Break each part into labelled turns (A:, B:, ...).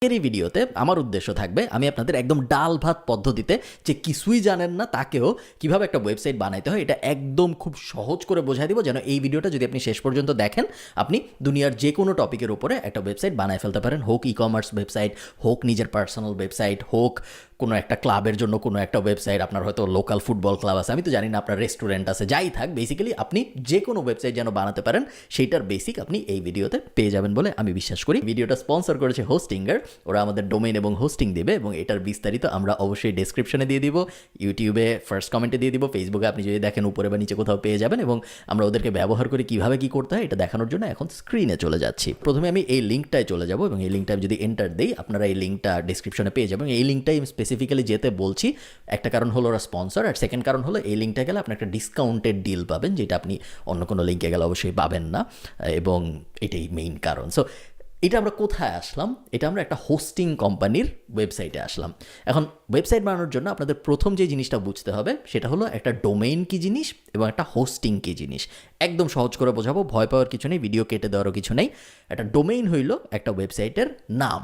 A: এর এই ভিডিওতে আমার উদ্দেশ্য থাকবে আমি আপনাদের একদম ডাল ভাত পদ্ধতিতে যে কিছুই জানেন না তাকেও কিভাবে একটা ওয়েবসাইট বানাইতে হয় এটা একদম খুব সহজ করে বোঝাই দিব, যেন এই ভিডিওটা যদি আপনি শেষ পর্যন্ত দেখেন আপনি দুনিয়ার যে কোনো টপিকের উপরে একটা ওয়েবসাইট বানায় ফেলতে পারেন। হোক ই কমার্স ওয়েবসাইট, হোক নিজের পার্সোনাল ওয়েবসাইট, হোক কোনো একটা ক্লাবের জন্য কোনো একটা ওয়েবসাইট, আপনার হয়তো লোকাল ফুটবল ক্লাব আছে, আমি তো জানি না, আপনার রেস্টুরেন্ট আছে, যাই থাক, বেসিক্যালি আপনি যে কোনো ওয়েবসাইট যেন বানাতে পারেন সেইটার বেসিক আপনি এই ভিডিওতে পেয়ে যাবেন বলে আমি বিশ্বাস করি। ভিডিওটা স্পন্সর করেছে হোস্টিঙ্গার, ওরা আমাদের ডোমেইন এবং হোস্টিং দেবে এবং এটার বিস্তারিত আমরা অবশ্যই ডেসক্রিপশনে দিয়ে দিব, ইউটিউবে ফার্স্ট কমেন্টে দিয়ে দিব, ফেসবুকে আপনি যদি দেখেন উপরে বা নিচে কোথাও পেয়ে যাবেন এবং আমরা ওদেরকে ব্যবহার করে কীভাবে কী করতে হয় এটা দেখানোর জন্য এখন স্ক্রিনে চলে যাচ্ছি। প্রথমে আমি এই লিঙ্কটায় চলে যাব এবং এই লিঙ্কটা যদি এন্টার দিই আপনারা এই লিঙ্কটা ডেসক্রিপশনে পেয়ে যাবেন। এই লিঙ্কটাই আমি স্পেসিফিক্যালি যেতে বলছি, একটা কারণ হলো ওরা স্পন্সর, আর সেকেন্ড কারণ হলো এই লিঙ্কটা গেলে আপনি একটা ডিসকাউন্টেড ডিল পাবেন, যেটা আপনি অন্য কোনো লিঙ্কে গেলে অবশ্যই পাবেন না, এবং এটাই মেইন কারণ। সো এটা আমরা কোথায় আসলাম? এটা আমরা একটা হোস্টিং কোম্পানির ওয়েবসাইটে আসলাম। এখন ওয়েবসাইট বানানোর জন্য আপনাদের প্রথম যে জিনিসটা বুঝতে হবে সেটা হলো একটা ডোমেইন কী জিনিস এবং একটা হোস্টিং কী জিনিস। একদম সহজ করে বোঝাবো, ভয় পাওয়ার কিছু নেই, ভিডিও কেটে দেওয়ারও কিছু নেই। একটা ডোমেইন হইল একটা ওয়েবসাইটের নাম।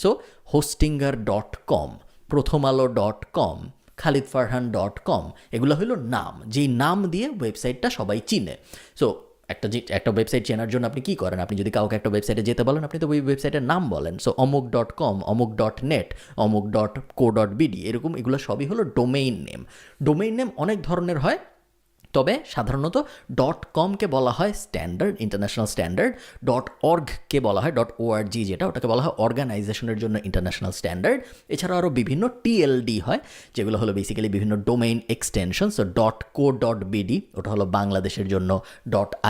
A: সো hostinger.com, prothomalo.com, khalidfarhan.com, এগুলো হলো নাম, যেই নাম দিয়ে ওয়েবসাইটটা সবাই চিনে। সো একটা ওয়েবসাইট চেনার জন্য আপনি কী করেন? আপনি যদি কাউকে একটা ওয়েবসাইটে যেতে বলেন আপনি তো ওই ওয়েবসাইটের নাম বলেন। সো অমুক.com, অমুক.net, অমুক.co.bd, এরকম এগুলো সবই হলো ডোমেইন নেম। ডোমেইন নেম অনেক ধরনের হয়, তবে সাধারণত .comকে বলা হয় স্ট্যান্ডার্ড, ইন্টারন্যাশনাল স্ট্যান্ডার্ড। .orgকে বলা হয় .org, যেটা ওটাকে বলা হয় অর্গানাইজেশনের জন্য ইন্টারন্যাশনাল স্ট্যান্ডার্ড। এছাড়াও আরও বিভিন্ন TLD হয়, যেগুলো হলো বেসিক্যালি বিভিন্ন ডোমেইন এক্সটেনশন। সো .co.bd ওটা হলো বাংলাদেশের জন্য,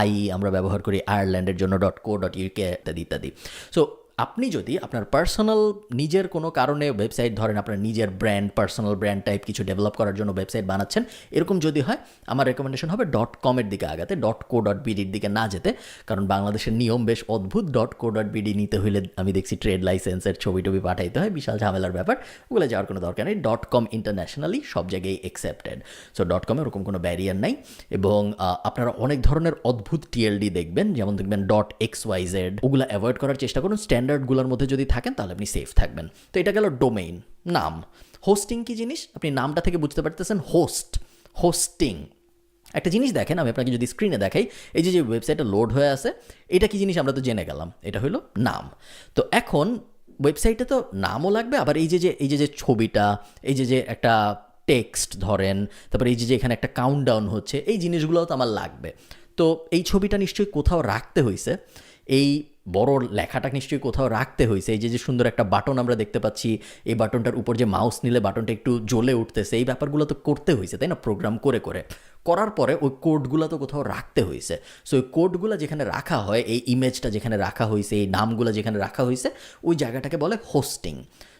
A: .ie আমরা ব্যবহার করি আয়ারল্যান্ডের জন্য, .co.uk ইত্যাদি ইত্যাদি। সো আপনি যদি আপনার পার্সোনাল নিজের কোনো কারণে ওয়েবসাইট, ধরেন আপনার নিজের ব্র্যান্ড, পার্সোনাল ব্র্যান্ড টাইপ কিছু ডেভেলপ করার জন্য ওয়েবসাইট বানাচ্ছেন, এরকম যদি হয় আমার রেকমেন্ডেশন হবে .com-এর দিকে আগাতে, .co.bd-র দিকে না যেতে, কারণ বাংলাদেশের নিয়ম বেশ অদ্ভুত। .co.bd নিতে হইলে আমি দেখছি ট্রেড লাইসেন্সের ছবি টবি পাঠাইতে হয়, বিশাল ঝামেলার ব্যাপার, ওগুলো যাওয়ার কোনো দরকার নেই। .com ইন্টারন্যাশনালি সব জায়গায় অ্যাকসেপ্টেড। সো .com ওরকম কোনো ব্যারিয়ার নাই, এবং আপনারা অনেক ধরনের অদ্ভুত TLD দেখবেন, যেমন দেখবেন .xyz, ওগুলো অ্যাভয়েড করার চেষ্টা করুন। স্ট্যান্ডার্ডগুলোর মধ্যে যদি থাকেন তাহলে আপনি সেফ থাকবেন। তো এটা গেল ডোমেইন, নাম। হোস্টিং কি জিনিস আপনি নামটা থেকে বুঝতে পারতেছেন, হোস্টিং। একটা জিনিস দেখেন, আমি আপনাকে যদি স্ক্রিনে দেখাই, এই যে ওয়েবসাইটটা লোড হয়ে আছে, এটা কি জিনিস আমরা তো জেনে গেলাম, এটা হলো নাম। তো এখন ওয়েবসাইটে তো নামও লাগবে, আবার এই যে ছবিটা, এই যে একটা টেক্সট ধরেন, তারপরে এই যে এখানে একটা কাউন্টডাউন হচ্ছে, এই জিনিসগুলোও তো আমার লাগবে। তো এই ছবিটা নিশ্চয়ই কোথাও রাখতে হয়েছে, এই বড় লেখাটা নিশ্চয়ই কোথাও রাখতে হয়েছে। এই যে সুন্দর একটা বাটন আমরা দেখতে পাচ্ছি, এই বাটনটার উপর যে মাউস নিলে বাটনটা একটু জ্বলে উঠতেছে, এই ব্যাপারগুলো তো করতে হয়েছে, তাই না? প্রোগ্রাম করার পরে ওই কোডগুলো তো কোথাও রাখতে হয়েছে। সো ওই কোডগুলো যেখানে রাখা হয়, এই ইমেজটা যেখানে রাখা হয়েছে, এই নামগুলো যেখানে রাখা হয়েছে, ওই জায়গাটাকে বলে হোস্টিং।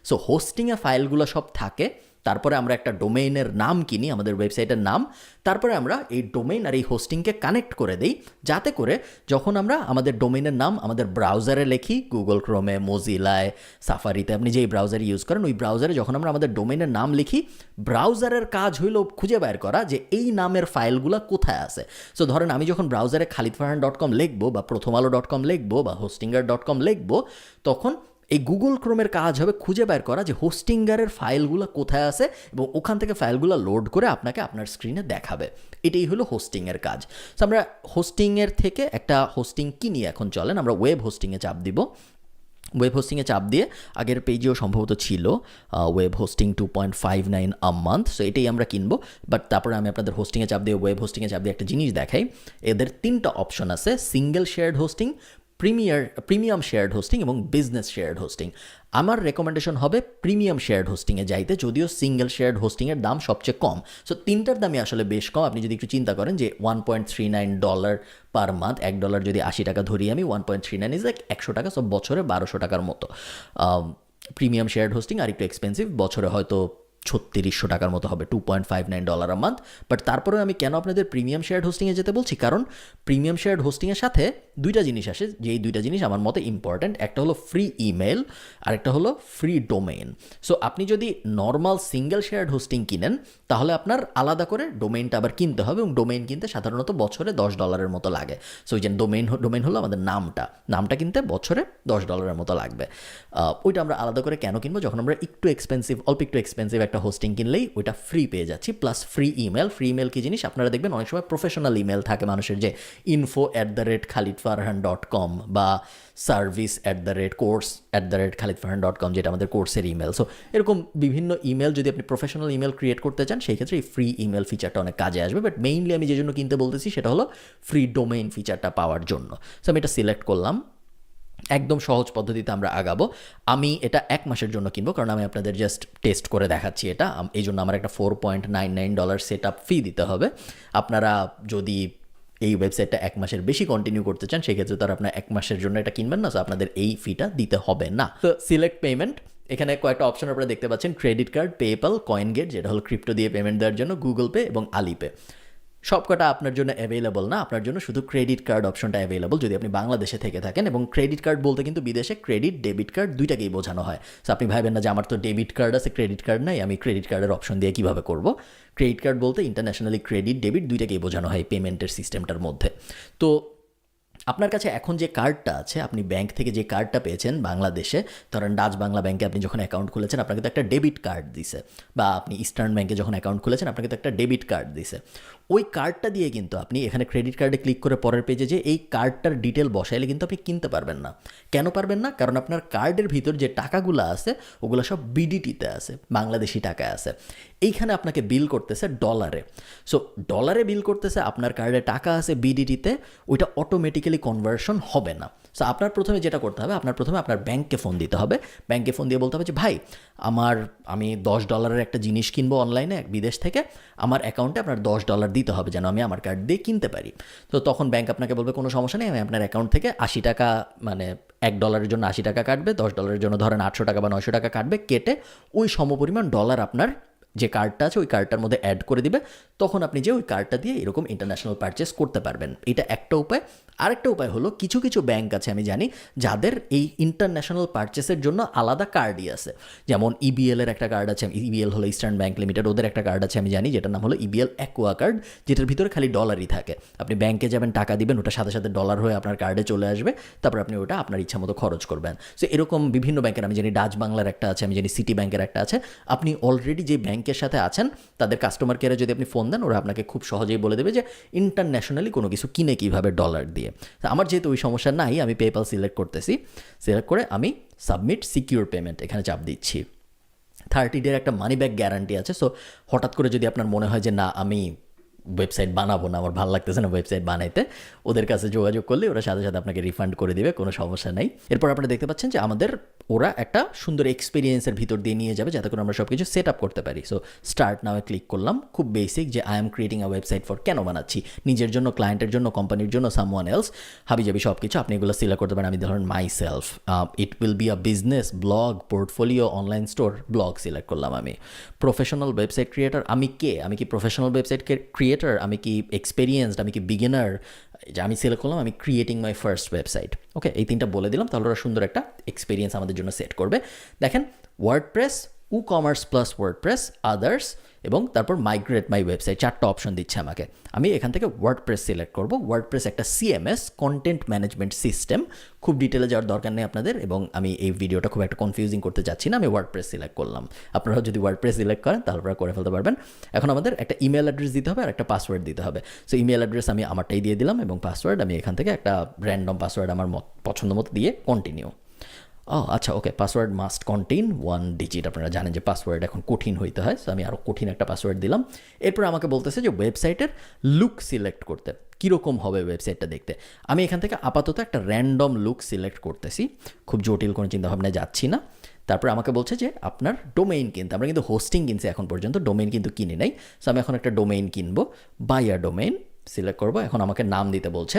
A: সো হোস্টিংয়ে ফাইলগুলো সব থাকে, তারপরে আমরা একটা ডোমেইনের নাম কিনি, আমাদের ওয়েবসাইটের নাম, তারপরে আমরা এই ডোমেইন আর এই হোস্টিংকে কানেক্ট করে দিই, যাতে করে যখন আমরা আমাদের ডোমেইনের নাম আমাদের ব্রাউজারে লিখি, গুগল ক্রোমে, মোজিলায়, সাফারিতে, আপনি যেই ব্রাউজার ইউজ করেন ওই ব্রাউজারে যখন আমরা আমাদের ডোমেইনের নাম লিখি, ব্রাউজারের কাজ হইল খুঁজে বের করা যে এই নামের ফাইলগুলো কোথায় আছে। সো ধরেন আমি যখন ব্রাউজারে khalidfarhan.com লিখবো, বা prothomalo.com লিখবো, বা hostinger.com লিখবো, তখন এই গুগল ক্রোমের কাজ হবে খুঁজে বের করা যে হোস্টিঙ্গারের ফাইলগুলো কোথায় আছে, এবং ওখান থেকে ফাইলগুলো লোড করে আপনাকে আপনার স্ক্রিনে দেখাবে। এটাই হলো হোস্টিংয়ের কাজ। সো আমরা হোস্টিংয়ের থেকে একটা হোস্টিং কিনি। এখন চলেন আমরা ওয়েব হোস্টিংয়ে চাপ দিব। ওয়েব হোস্টিংয়ে চাপ দিয়ে, আগের পেজেও সম্ভবত ছিল web hosting 2.59 a month, so এটাই আমরা কিনবো। বাট তারপরে আমি আপনাদের হোস্টিংয়ে চাপ দিয়ে, ওয়েব হোস্টিংয়ে চাপ দিয়ে একটা জিনিস দেখাই। এদের 3টা অপশন আছে: single shared hosting, premium shared hosting এবং বিজনেস শেয়ার্ড হোস্টিং। আমার রেকমেন্ডেশন হবে প্রিমিয়াম শেয়ার্ড হোস্টিংয়ে যাইতে, যদিও সিঙ্গেল শেয়ার্ড হোস্টিংয়ের দাম সবচেয়ে কম। সো 3টার দামই আসলে বেশ কম। আপনি যদি একটু চিন্তা করেন যে $1.39 পার মান্থ, $1 যদি 80 টাকা ধরি আমি, 1.39 ইজ লাইক 100 টাকা, সব বছরে 1200 টাকার মতো। প্রিমিয়াম শেয়ার্ড হোস্টিং আর একটু এক্সপেন্সিভ, বছরে হয়তো $3600 মতো হবে, $2.59 আ মান্থ। বাট তারপরেও আমি কেন আপনাদের প্রিমিয়াম শেয়ার্ড হোস্টিংয়ে যেতে বলছি, কারণ প্রিমিয়াম শেয়ার্ড হোস্টিংয়ের সাথে দুইটা জিনিস আসে, যে এই দুইটা জিনিস আমার মতে ইম্পর্ট্যান্ট। একটা হলো ফ্রি ইমেল আর একটা হলো ফ্রি ডোমেইন। সো আপনি যদি নর্মাল সিঙ্গেল শেয়ার্ড হোস্টিং কিনেন তাহলে আপনার আলাদা করে ডোমেইনটা আবার কিনতে হবে, এবং ডোমেইন কিনতে সাধারণত বছরে $10 মতো লাগে। সো ওই যে ডোমেইন হলো আমাদের নামটা কিনতে বছরে $10 মতো লাগবে। ওইটা আমরা আলাদা করে কেন কিনবো, যখন আমরা অল্প একটু এক্সপেন্সিভ একটা হোস্টিং কিনলেই ওইটা ফ্রি পেয়ে যাচ্ছি, প্লাস ফ্রি ইমেল কি জিনিস আপনারা দেখবেন অনেক সময় প্রফেশনাল ইমেল থাকে মানুষের, যে info@khalidfarhan.com বা service@course@khalidfarhan.com, যেটা আমাদের কোর্সের ইমেল। সো এরকম বিভিন্ন ইমেল যদি আপনি প্রফেশনাল ইমেল ক্রিয়েট করতে চান, সেই ক্ষেত্রে এই ফ্রি ইমেল ফিচারটা অনেক কাজে আসবে। বাট মেইনলি আমি যে জন্য কিনতে বলতেছি সেটা হলো ফ্রি ডোমেইন ফিচারটা পাওয়ার জন্য। সো আমি এটা সিলেক্ট করলাম। একদম সহজ পদ্ধতিতে আমরা আগাবো। আমি এটা 1 মাসের জন্য কিনবো, কারণ আমি আপনাদের জাস্ট টেস্ট করে দেখাচ্ছি এটা। এই জন্য আমার একটা $4.99 সেট আপ ফি দিতে হবে। আপনারা যদি এই ওয়েবসাইটটা 1 মাসের বেশি কন্টিনিউ করতে চান, সেক্ষেত্রে তো আর আপনার 1 মাসের জন্য এটা কিনবেন না, সো আপনাদের এই ফিটা দিতে হবে না। তো সিলেক্ট পেমেন্ট, এখানে কয়েকটা অপশন আপনারা দেখতে পাচ্ছেন, ক্রেডিট কার্ড, পেপ্যাল, কয়েনগেট যেটা হলো ক্রিপ্টো দিয়ে পেমেন্ট দেওয়ার জন্য, গুগল পে এবং আলিপে। সবকটা আপনার জন্য অ্যাভেলেবল না, আপনার জন্য শুধু ক্রেডিট কার্ড অপশনটা অ্যাভেলেবল যদি আপনি বাংলাদেশে থেকে থাকেন। এবং ক্রেডিট কার্ড বলতে কিন্তু বিদেশে ক্রেডিট ডেবিট কার্ড দুইটাকেই বোঝানো হয়। সো আপনি ভাবেন না যে আমার তো ডেবিট কার্ড আছে ক্রেডিট কার্ড নাই, আমি ক্রেডিট কার্ডের অপশন দিয়ে কীভাবে করব। ক্রেডিট কার্ড বলতে ইন্টারন্যাশনালি ক্রেডিট ডেবিট দুইটাকেই বোঝানো হয় পেমেন্টের সিস্টেমটার মধ্যে। তো আপনার কাছে এখন যে কার্ডটা আছে, আপনি ব্যাংক থেকে যে কার্ডটা পেয়েছেন বাংলাদেশে, ধরেন ডাচ বাংলা ব্যাংকে আপনি যখন অ্যাকাউন্ট খুলেছেন আপনাকে তো একটা ডেবিট কার্ড দিছে, বা আপনি ইস্টার্ন ব্যাংকে যখন অ্যাকাউন্ট খুলেছেন আপনাকে তো একটা ডেবিট কার্ড দিছে। ওই কার্ডটা দিয়ে কিন্তু আপনি এখানে ক্রেডিট কার্ডে ক্লিক করে পরের পেজে যে এই কার্ডটার ডিটেল বসাইলে কিন্তু আপনি কিনতে পারবেন না। কেন পারবেন না? কারণ আপনার কার্ডের ভিতর যে টাকাগুলো আছে ওগুলো সব বিডিটিতে আছে, বাংলাদেশি টাকায় আছে। এইখানে আপনাকে বিল করতেছে ডলারে। সো ডলারে বিল করতেছে, আপনার কার্ডে টাকা আছে বিডিটিতে, ওইটা অটোমেটিক্যালি কনভার্সন হবে না। সো আপনার প্রথমে যেটা করতে হবে, আপনার ব্যাংকে ফোন দিতে হবে। ব্যাংকে ফোন দিয়ে বলতে হবে যে ভাই আমি $10 একটা জিনিস কিনবো অনলাইনে বিদেশ থেকে, আমার অ্যাকাউন্টে আপনার $10 দিতে হবে যেন আমি আমার কার্ড দিয়ে কিনতে পারি। তো তখন ব্যাংক আপনাকে বলবে কোনো সমস্যা নেই, আমি আপনার অ্যাকাউন্ট থেকে $80, মানে $1 জন্য $80 কাটবে, $10 জন্য ধরেন $800 বা $900 কাটবে, কেটে ওই সমপরিমাণ ডলার আপনার যে কার্ডটা আছে ওই কার্ডটার মধ্যে অ্যাড করে দিবে। তখন আপনি যে ওই কার্ডটা দিয়ে এরকম ইন্টারন্যাশনাল পারচেস করতে পারবেন। এটা একটা উপায়। আরেকটা উপায় হলো, কিছু কিছু ব্যাংক আছে আমি জানি যাদের এই ইন্টারন্যাশনাল পারচেসের জন্য আলাদা কার্ডই আছে। যেমন ইবিএলের একটা কার্ড আছে, ইবিএল হলো ইস্টার্ন ব্যাংক লিমিটেড, ওদের একটা কার্ড আছে আমি জানি যেটার নাম হলো ইবিএল অ্যাকোয়া কার্ড, যেটার ভিতরে খালি ডলারই থাকে। আপনি ব্যাংকে যাবেন, টাকা দিবেন, ওটা সাথে সাথে ডলার হয়ে আপনার কার্ডে চলে আসবে, তারপর আপনি ওটা আপনার ইচ্ছা মতো খরচ করবেন। সো এরকম বিভিন্ন ব্যাংকের আমি জানি, ডাচ বাংলার একটা আছে, আমি জানি সিটি ব্যাংকের একটা আছে। আপনি অলরেডি যে ব্যাংকের সাথে আছেন তাদের কাস্টমার কেয়ারে যদি আপনি ফোন দেন, ওরা আপনাকে খুব সহজেই বলে দেবে যে ইন্টারন্যাশনালি কোনো কিছু কিনে কীভাবে ডলার দিয়ে। আমার যেহেতু ওই সমস্যা নাই, আমি পেপ্যাল সিলেক্ট করতেছি। সিলেক্ট করে আমি সাবমিট সিকিউর পেমেন্ট এখানে চাপ দিচ্ছি। 30 ডের একটা মানি ব্যাক গ্যারান্টি আছে। সো হঠাৎ করে যদি আপনার মনে হয় যে না আমি ওয়েবসাইট বানাবো না, আমার ভালো লাগতেছে না ওয়েবসাইট বানাইতে, ওদের কাছে যোগাযোগ করলে ওরা সাথে সাথে আপনাকে রিফান্ড করে দিবে, কোনো সমস্যা নাই। এরপর আপনারা দেখতে পাচ্ছেন যে ওরা একটা সুন্দর এক্সপিরিয়েন্সের ভিতর দিয়ে নিয়ে যাবে যাতে করে আমরা সব কিছু সেট আপ করতে পারি। সো স্টার্ট নাও ক্লিক করলাম। খুব বেসিক, যে I am creating a website for, কেন বানাচ্ছি, নিজের জন্য, ক্লায়েন্টের জন্য, কোম্পানির জন্য, সামওয়ান এলস, হাবিজাবি সব কিছু আপনি এগুলো সিলেক্ট করতে পারেন। আমি ধরেন my self, it will be a business, blog, portfolio, online store, blog select করলাম। আমি প্রফেশনাল ওয়েবসাইট ক্রিয়েটার, আমি কি প্রফেশনাল ওয়েবসাইট ক্রিয়েটার, আমি কি এক্সপেরিয়েন্সড, আমি কি বিগিনার, যে আমি সিলেক্ট করলাম আমি ক্রিয়েটিং মাই ফার্স্ট ওয়েবসাইট। ওকে, এই 3টা বলে দিলাম, তাহলে ওরা সুন্দর একটা এক্সপিরিয়েন্স আমাদের জন্য সেট করবে। দেখেন, WordPress, WooCommerce plus WordPress, others, এবং তারপর মাইগ্রেট মাই ওয়েবসাইট, 4টা অপশন দিচ্ছে আমাকে। আমি এখান থেকে ওয়ার্ডপ্রেস সিলেক্ট করব। ওয়ার্ডপ্রেস একটা সিএমএস, কন্টেন্ট ম্যানেজমেন্ট সিস্টেম। খুব ডিটেলে যাওয়ার দরকার নেই আপনাদের, এবং আমি এই ভিডিওটা খুব একটা কনফিউজিং করতে যাচ্ছি না। আমি ওয়ার্ডপ্রেস সিলেক্ট করলাম। আপনারা যদি ওয়ার্ডপ্রেস সিলেক্ট করেন তাহলে আপনারা করে ফেলতে পারবেন। এখন আমাদের একটা ইমেল অ্যাড্রেস দিতে হবে আর একটা পাসওয়ার্ড দিতে হবে। সো ইমেল অ্যাড্রেস আমি আমারটাই দিয়ে দিলাম, এবং পাসওয়ার্ড আমি এখান থেকে একটা র্যান্ডম পাসওয়ার্ড আমার পছন্দ মতো দিয়ে কন্টিনিউ। আচ্ছা, ওকে, পাসওয়ার্ড মাস্ট কন্টেইন 1 ডিজিট। আপনারা জানেন যে পাসওয়ার্ড এখন কঠিন হইতে হয়, সো আমি আরও কঠিন একটা পাসওয়ার্ড দিলাম। এরপর আমাকে বলতেছে যে ওয়েবসাইটের লুক সিলেক্ট করতে, কীরকম হবে ওয়েবসাইটটা দেখতে। আমি এখান থেকে আপাতত একটা র্যান্ডম লুক সিলেক্ট করতেছি, খুব জটিল কোনো চিন্তাভাবনায় যাচ্ছি না। তারপর আমাকে বলছে যে আপনার ডোমেইন কিনতে, আমরা কিন্তু হোস্টিং কিনছি এখন পর্যন্ত, ডোমেইন কিন্তু কিনি নাই। সো আমি এখন একটা ডোমেইন কিনবো, বাই আ ডোমেইন সিলেক্ট করবো। এখন আমাকে নাম দিতে বলছে।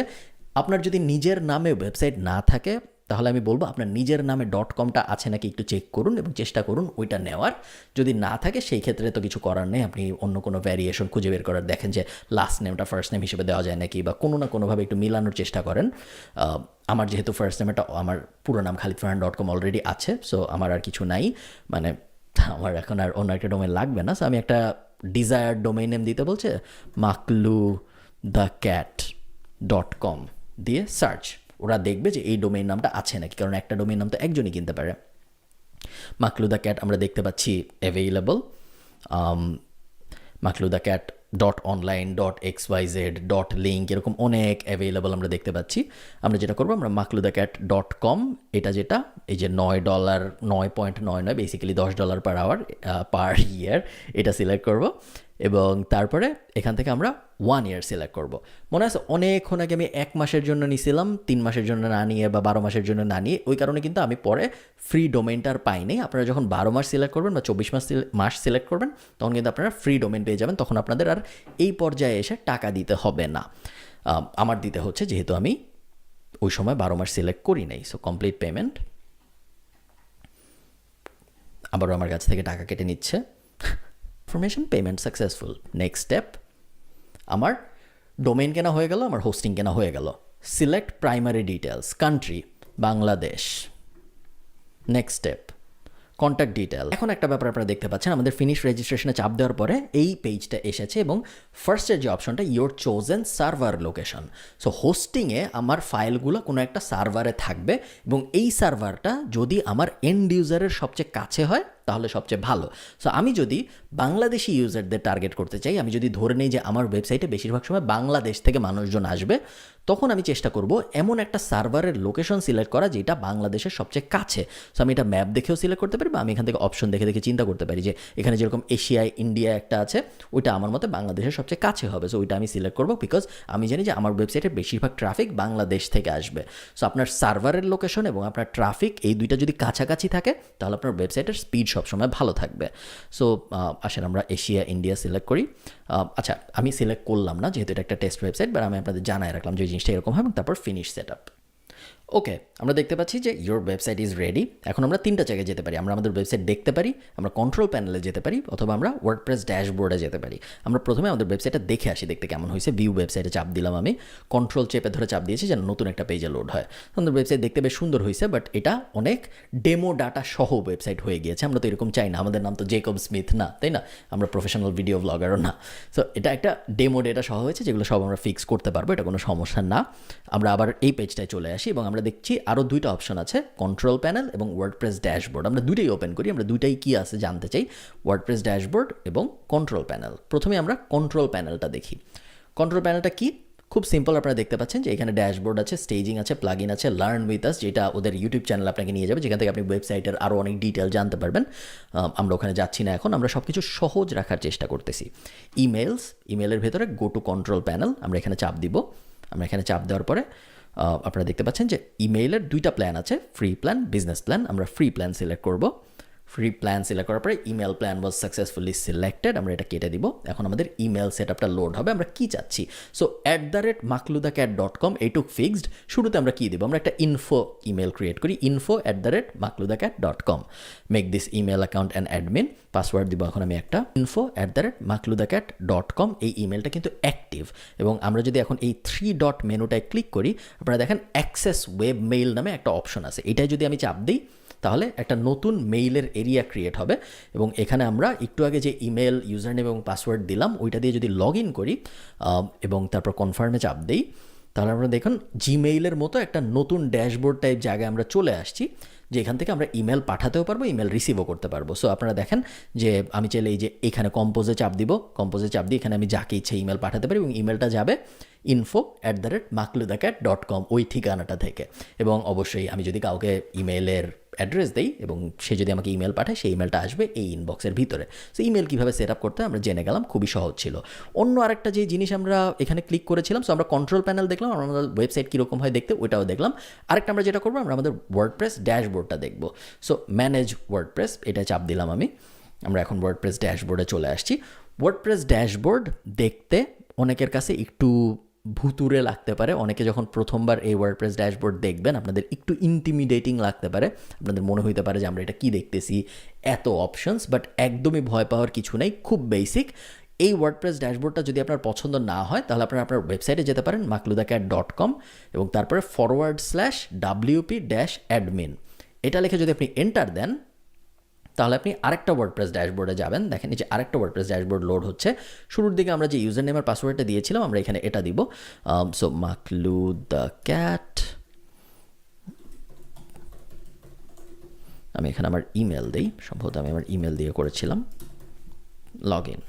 A: আপনার যদি নিজের নামে ওয়েবসাইট না থাকে তাহলে আমি বলবো আপনার নিজের নামে .comটা আছে নাকি একটু চেক করুন এবং চেষ্টা করুন ওইটা নেওয়ার। যদি না থাকে সেই ক্ষেত্রে তো কিছু করার নেই, আপনি অন্য কোনো ভ্যারিয়েশন খুঁজে বের করার, দেখেন যে লাস্ট নেমটা ফার্স্ট নেম হিসেবে দেওয়া যায় নাকি, বা কোনো না কোনোভাবে একটু মিলানোর চেষ্টা করেন। আমার যেহেতু ফার্স্ট নেম এটা আমার পুরো নাম khalidfarhan.com অলরেডি আছে, সো আমার আর কিছু নাই, মানে আমার এখন আর অন্য একটা ডোমেন লাগবে না। সো আমি একটা ডিজায়ার্ড ডোমেইন নেম দিতে বলছে, makluthecat.com দিয়ে সার্চ, ওরা দেখবে যে এই ডোমেইন নামটা আছে নাকি, কারণ একটা ডোমেইন নাম তো একজনই কিনতে পারে। makluthecat আমরা দেখতে পাচ্ছি অ্যাভেইলেবল, makluthecat.online.xyz.link এরকম অনেক অ্যাভেইলেবল আমরা দেখতে পাচ্ছি। আমরা যেটা করবো, আমরা makluthecat.com, এটা যেটা এই যে $9 9.99 বেসিক্যালি $10 পার আওয়ার পার ইয়ার, এটা সিলেক্ট করব এবং তারপরে এখান থেকে আমরা 1 ইয়ার সিলেক্ট করব। মনে আছে অনেকক্ষণ আগে আমি 1 মাসের জন্য নিয়েছিলাম, 3 মাসের জন্য না নিয়ে বা 12 মাসের জন্য না নিয়ে, ওই কারণে কিন্তু আমি পরে ফ্রি ডোমেইনটার পাইনি। আপনারা যখন 12 মাস সিলেক্ট করবেন বা 24 মাস সিলেক্ট করবেন তখন কিন্তু আপনারা ফ্রি ডোমেইন পেয়ে যাবেন, তখন আপনাদের আর এই পর্যায়ে এসে টাকা দিতে হবে না। আমার দিতে হচ্ছে যেহেতু আমি ওই সময় 12 মাস সিলেক্ট করি নাই। সো কমপ্লিট পেমেন্ট, আবারও আমার কাছ থেকে টাকা কেটে নিচ্ছে। Information payment successful. Next step, আমার ডোমেইন কেনা হয়ে গেল, আমার হোস্টিং কেনা হয়ে গেল। Select primary details, country Bangladesh. Next step, contact detail. এখন একটা ব্যাপার আপনারা দেখতে পাচ্ছেন, আমাদের ফিনিশ রেজিস্ট্রেশনে চাপ দেওয়ার পরে এই পেজটা এসেছে এবং ফার্স্টের যে অপশনটা your chosen server location. So হোস্টিংয়ে আমার ফাইলগুলো কোনো একটা সার্ভারে থাকবে এবং এই সার্ভারটা যদি আমার এন্ড ইউজারের সবচেয়ে কাছে হয় তাহলে সবচেয়ে ভালো। সো আমি যদি বাংলাদেশি ইউজারদের টার্গেট করতে চাই, আমি যদি ধরে নিই যে আমার ওয়েবসাইটে বেশিরভাগ সময় বাংলাদেশ থেকে মানুষজন আসবে, তখন আমি চেষ্টা করব এমন একটা সার্ভারের লোকেশন সিলেক্ট করা যেটা বাংলাদেশের সবচেয়ে কাছে। সো আমি এটা ম্যাপ দেখেও সিলেক্ট করতে পারি বা আমি এখান থেকে অপশন দেখে দেখে চিন্তা করতে পারি যে এখানে যেরকম এশিয়ায় ইন্ডিয়া একটা আছে, ওইটা আমার মতে বাংলাদেশের সবচেয়ে কাছে হবে। সো ওইটা আমি সিলেক্ট করবো, বিকজ আমি জানি যে আমার ওয়েবসাইটের বেশিরভাগ ট্রাফিক বাংলাদেশ থেকে আসবে। সো আপনার সার্ভারের লোকেশন এবং আপনার ট্রাফিক এই দুইটা যদি কাছাকাছি থাকে তাহলে আপনার ওয়েবসাইটের স্পিড সবসময় ভালো থাকবে। সো আসেন আমরা এশিয়া ইন্ডিয়া সিলেক্ট করি। আচ্ছা, আমি সিলেক্ট করলাম না যেহেতু এটা একটা টেস্ট ওয়েবসাইট, বাট আমি আপনাদের জানাই রাখলাম যে জিনিসটা এরকম হয় এবং তারপর ফিনিশ সেট আপ। ওকে, আমরা দেখতে পাচ্ছি যে ইয়োর ওয়েবসাইট ইজ রেডি। এখন আমরা 3টা জায়গায় যেতে পারি। আমরা আমাদের ওয়েবসাইট দেখতে পারি, আমরা কন্ট্রোল প্যানেলে যেতে পারি, অথবা আমরা ওয়ার্ডপ্রেস ড্যাশবোর্ডে যেতে পারি। আমরা প্রথমে আমাদের ওয়েবসাইটটা দেখে আসি, দেখতে কেমন হয়েছে। ভিউ ওয়েবসাইটে চাপ দিলাম, আমি কন্ট্রোল চেপে ধরে চাপ দিয়েছি যেন নতুন একটা পেজে লোড হয়। আমাদের ওয়েবসাইট দেখতে বেশ সুন্দর হয়েছে, বাট এটা অনেক ডেমো ডাটা সহ ওয়েবসাইট হয়ে গিয়েছে। আমরা তো এরকম চাই না, আমাদের নাম তো জেকব স্মিথ না, তাই না? আমরা প্রফেশনাল ভিডিও ব্লগারও না। সো এটা একটা ডেমো ডেটা সহ হয়েছে, যেগুলো সব আমরা ফিক্স করতে পারবো, এটা কোনো সমস্যা না। আমরা আবার এই পেজটায় চলে আসি এবং আমরা দেখছি আরও 2টা অপশন আছে, কন্ট্রোল প্যানেল এবং ওয়ার্ডপ্রেস ড্যাশবোর্ড। আমরা দুইটাই ওপেন করি, আমরা দুইটাই কি আছে জানতে চাই, ওয়ার্ডপ্রেস ড্যাশবোর্ড এবং কন্ট্রোল প্যানেল। প্রথমে আমরা কন্ট্রোল প্যানেলটা দেখি। কন্ট্রোল প্যানেলটা কি? খুব সিম্পল, আপনারা দেখতে পাচ্ছেন যে এখানে ড্যাশবোর্ড আছে, স্টেজিং আছে, প্লাগইন আছে, লার্ন উইথ আস, যেটা ওদের ইউটিউব চ্যানেল আপনাকে নিয়ে যাবে, যেখান থেকে আপনি ওয়েবসাইটের আরও অনেক ডিটেল জানতে পারবেন। আমরা ওখানে যাচ্ছি না এখন, আমরা সব কিছু সহজ রাখার চেষ্টা করতেছি। ইমেলের ভেতরে গো টু কন্ট্রোল প্যানেল, আমরা এখানে চাপ দিব। আমরা এখানে চাপ দেওয়ার পরে আপনারা দেখতে পাচ্ছেন যে ইমেইলের 2টা প্ল্যান আছে, ফ্রি প্ল্যান, বিজনেস প্ল্যান। আমরা ফ্রি প্ল্যান সিলেক্ট করব। ফ্রি প্ল্যান সিলেক্ট করার পরে email plan was successfully selected, আমরা এটা কেটে দিব। এখন আমাদের ইমেল সেটআপটা লোড হবে। আমরা কি চাচ্ছি, সো @makluthecat.com এইটুক ফিক্সড। শুরুতে আমরা কি দিব, আমরা একটা ইনফো ইমেল ক্রিয়েট করি, info@makluthecat.com। Make this email account and admin. Password দিব এখন আমি একটা, info@makluthecat.com। এই ইমেলটা কিন্তু অ্যাক্টিভ এবং আমরা যদি এখন এই 3 ডট মেনুটায় ক্লিক করি, আপনারা দেখেন অ্যাক্সেস ওয়েব মেইল নামে একটা অপশন আছে। এটাই যদি আমি চাপ দিই তাহলে একটা নতুন মেইলের এরিয়া ক্রিয়েট হবে এবং এখানে আমরা একটু আগে যে ইমেল ইউজার নেম এবং পাসওয়ার্ড দিলাম ওইটা দিয়ে যদি লগ ইন করি এবং তারপর কনফার্মে চাপ দিই, তাহলে আমরা দেখুন জিমেইলের মতো একটা নতুন ড্যাশবোর্ড টাইপ জায়গায় আমরা চলে আসছি, যে এখান থেকে আমরা ইমেল পাঠাতেও পারবো, ইমেল রিসিভও করতে পারবো। সো আপনারা দেখেন যে আমি চাইলে এই যে এখানে কম্পোজে চাপ দিব, কম্পোজে চাপ দিয়ে এখানে আমি যাকে ইচ্ছে ইমেল পাঠাতে পারি এবং ইমেলটা যাবে info@makluthecat.com ওই ঠিকানাটা থেকে। এবং অবশ্যই আমি যদি কাউকে ইমেলের অ্যাড্রেস দেই এবং সে যদি আমাকে ইমেল পাঠায়, সেই ইমেলটা আসবে এই ইনবক্সের ভিতরে। সো ইমেল কীভাবে সেট আপ করতে আমরা জেনে গেলাম, খুবই সহজ ছিল। অন্য আরেকটা যে জিনিস আমরা এখানে ক্লিক করেছিলাম, সো আমরা কন্ট্রোল প্যানেল দেখলাম, আমাদের ওয়েবসাইট কীরকম হয় দেখতে ওইটাও দেখলাম। আরেকটা আমরা যেটা করবো, আমরা আমাদের ওয়ার্ডপ্রেস ড্যাশবোর্ডটা দেখবো। সো ম্যানেজ ওয়ার্ডপ্রেস, এটা চাপ দিলাম আমি। আমরা এখন ওয়ার্ডপ্রেস ড্যাশবোর্ডে চলে আসছি। ওয়ার্ডপ্রেস ড্যাশবোর্ড দেখতে অনেকের কাছে একটু ভুতুড়ে লাগতে পারে, অনেকে যখন প্রথমবার এই ওয়ার্ডপ্রেস ড্যাশবোর্ড দেখবেন আপনাদের একটু ইন্টিমিডেটিং লাগতে পারে, আপনাদের মনে হইতে পারে যে আমরা এটা কি দেখতেছি, এত অপশনস, বাট একদমই ভয় পাওয়ার কিছু নেই, খুব বেসিক। এই ওয়ার্ডপ্রেস ড্যাশবোর্ডটা যদি আপনার পছন্দ না হয় তাহলে আপনারা আপনার ওয়েবসাইটে যেতে পারেন makhludacat.com এবং তারপরে /wp-admin এটা লিখে যদি আপনি এন্টার দেন তাহলে আপনি আরেকটা ওয়ার্ডপ্রেস ড্যাশবোর্ডে যাবেন। দেখেন এই যে আরেকটা ওয়ার্ডপ্রেস ড্যাশবোর্ড লোড হচ্ছে। শুরুর দিকে আমরা যে ইউজার নেম আর পাসওয়ার্ডটা দিয়েছিলাম আমরা এখানে এটা দিব। সো makhludacat, আমি এখানে আমার ইমেল দিই, সম্ভবত আমি আমার ইমেল দিয়ে করেছিলাম, লগ ইন।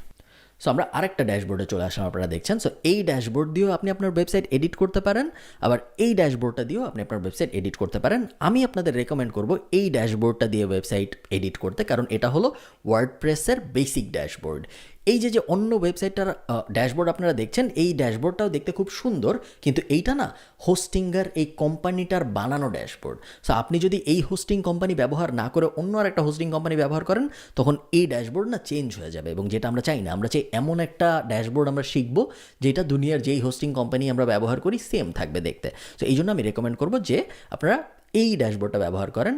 A: সো আমরা আরেকটা ড্যাশবোর্ডে চলে আসলাম, আপনারা দেখছেন। সো এই ড্যাশবোর্ড দিয়েও আপনি আপনার ওয়েবসাইট এডিট করতে পারেন, আবার এই ড্যাশবোর্ডটা দিয়েও আপনি আপনার ওয়েবসাইট এডিট করতে পারেন। আমি আপনাদের রেকমেন্ড করব এই ড্যাশবোর্ডটা দিয়ে ওয়েবসাইট এডিট করতে, কারণ এটা হলো ওয়ার্ডপ্রেসের বেসিক ড্যাশবোর্ড। এই যে অন্য ওয়েবসাইটটার ড্যাশবোর্ড আপনারা দেখছেন, এই ড্যাশবোর্ডটাও দেখতে খুব সুন্দর, কিন্তু এইটা না হোস্টিংয়ের এই কোম্পানিটার বানানো ড্যাশবোর্ড। সো আপনি যদি এই হোস্টিং কোম্পানি ব্যবহার না করে অন্য আর একটা হোস্টিং কোম্পানি ব্যবহার করেন তখন এই ড্যাশবোর্ড না চেঞ্জ হয়ে যাবে, এবং যেটা আমরা চাই না। আমরা চাই এমন একটা ড্যাশবোর্ড আমরা শিখবো যেটা দুনিয়ার যেই হোস্টিং কোম্পানি আমরা ব্যবহার করি সেম থাকবে দেখতে। সো এই জন্য আমি রেকমেন্ড করবো যে আপনারা এই ড্যাশবোর্ডটা ব্যবহার করেন,